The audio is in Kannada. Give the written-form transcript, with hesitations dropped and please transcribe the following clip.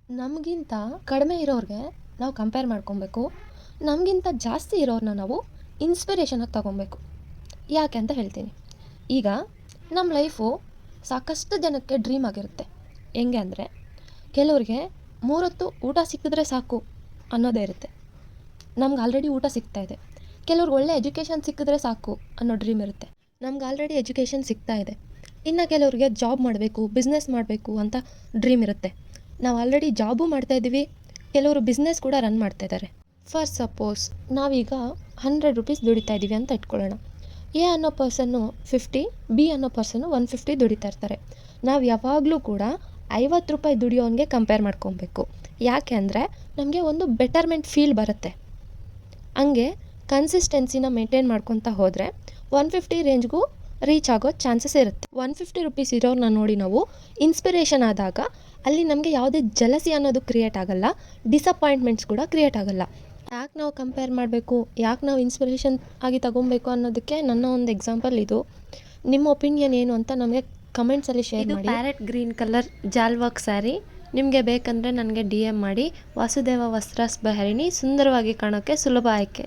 ನಮಗಿಂತ ಕಡಿಮೆ ಇರೋರಿಗೆ ನಾವು ಕಂಪೇರ್ ಮಾಡ್ಕೊಬೇಕು. ನಮಗಿಂತ ಜಾಸ್ತಿ ಇರೋರನ್ನ ನಾವು ಇನ್ಸ್ಪಿರೇಷನಾಗಿ ತಗೊಬೇಕು. ಯಾಕೆ ಅಂತ ಹೇಳ್ತೀನಿ. ಈಗ ನಮ್ಮ ಲೈಫು ಸಾಕಷ್ಟು ಜನಕ್ಕೆ ಡ್ರೀಮ್ ಆಗಿರುತ್ತೆ. ಹೆಂಗೆ ಅಂದರೆ, ಕೆಲವ್ರಿಗೆ 3 ಹೊತ್ತು ಊಟ ಸಿಕ್ಕಿದ್ರೆ ಸಾಕು ಅನ್ನೋದೇ ಇರುತ್ತೆ. ನಮ್ಗೆ ಆಲ್ರೆಡಿ ಊಟ ಸಿಗ್ತಾ ಇದೆ. ಕೆಲವ್ರಿಗೆ ಒಳ್ಳೆ ಎಜುಕೇಷನ್ ಸಿಕ್ಕಿದ್ರೆ ಸಾಕು ಅನ್ನೋ ಡ್ರೀಮ್ ಇರುತ್ತೆ. ನಮ್ಗೆ ಆಲ್ರೆಡಿ ಎಜುಕೇಷನ್ ಸಿಗ್ತಾ ಇದೆ. ಇನ್ನು ಕೆಲವ್ರಿಗೆ ಜಾಬ್ ಮಾಡಬೇಕು, ಬಿಸ್ನೆಸ್ ಮಾಡಬೇಕು ಅಂತ ಡ್ರೀಮ್ ಇರುತ್ತೆ. ನಾವು ಆಲ್ರೆಡಿ ಜಾಬು ಮಾಡ್ತಾಯಿದ್ದೀವಿ, ಕೆಲವರು ಬಿಸ್ನೆಸ್ ಕೂಡ ರನ್ ಮಾಡ್ತಾಯಿದ್ದಾರೆ. ಫಾರ್ ಸಪೋಸ್ ನಾವೀಗ 100 ರೂಪೀಸ್ ದುಡಿತಾ ಇದ್ದೀವಿ ಅಂತ ಇಟ್ಕೊಳ್ಳೋಣ. ಎ ಅನ್ನೋ ಪರ್ಸನ್ನು 50, ಬಿ ಅನ್ನೋ ಪರ್ಸನ್ನು 150 ದುಡಿತಾ ಇರ್ತಾರೆ. ನಾವು ಯಾವಾಗಲೂ ಕೂಡ 50 ರೂಪಾಯಿ ದುಡಿಯೋನಿಗೆ ಕಂಪೇರ್ ಮಾಡ್ಕೊಬೇಕು. ಯಾಕೆ ಅಂದರೆ ನಮಗೆ ಒಂದು ಬೆಟರ್ಮೆಂಟ್ ಫೀಲ್ ಬರುತ್ತೆ. ಹಂಗೆ ಕನ್ಸಿಸ್ಟೆನ್ಸಿನ ಮೇಂಟೈನ್ ಮಾಡ್ಕೊತಾ ಹೋದರೆ 150 ರೇಂಜ್ಗೂ ರೀಚ್ ಆಗೋ ಚಾನ್ಸಸ್ ಇರುತ್ತೆ. 150 ರೂಪೀಸ್ ಇರೋರನ್ನ ನೋಡಿ ನಾವು ಇನ್ಸ್ಪಿರೇಷನ್ ಆದಾಗ ಅಲ್ಲಿ ನಮಗೆ ಯಾವುದೇ ಜಲಸಿ ಅನ್ನೋದು ಕ್ರಿಯೇಟ್ ಆಗಲ್ಲ, ಡಿಸಪಾಯಿಂಟ್ಮೆಂಟ್ಸ್ ಕೂಡ ಕ್ರಿಯೇಟ್ ಆಗಲ್ಲ. ಯಾಕೆ ನಾವು ಕಂಪೇರ್ ಮಾಡಬೇಕು, ಯಾಕೆ ನಾವು ಇನ್ಸ್ಪಿರೇಷನ್ ಆಗಿ ತಗೊಬೇಕು ಅನ್ನೋದಕ್ಕೆ ನನ್ನ ಒಂದು ಎಕ್ಸಾಂಪಲ್ ಇದು. ನಿಮ್ಮ ಒಪಿನಿಯನ್ ಏನು ಅಂತ ನಮಗೆ ಕಮೆಂಟ್ಸಲ್ಲಿ ಶೇರ್ ಮಾಡಿ. ಪ್ಯಾರೆಟ್ ಗ್ರೀನ್ ಕಲರ್ ಜಾಲ್ ವರ್ಕ್ ಸ್ಯಾರಿ ನಿಮಗೆ ಬೇಕಂದರೆ ನನಗೆ DM ಮಾಡಿ. ವಾಸುದೇವ ವಸ್ತ್ರಾಸ್ ಬಹರಿಣಿ, ಸುಂದರವಾಗಿ ಕಾಣೋಕ್ಕೆ ಸುಲಭ ಆಯ್ಕೆ.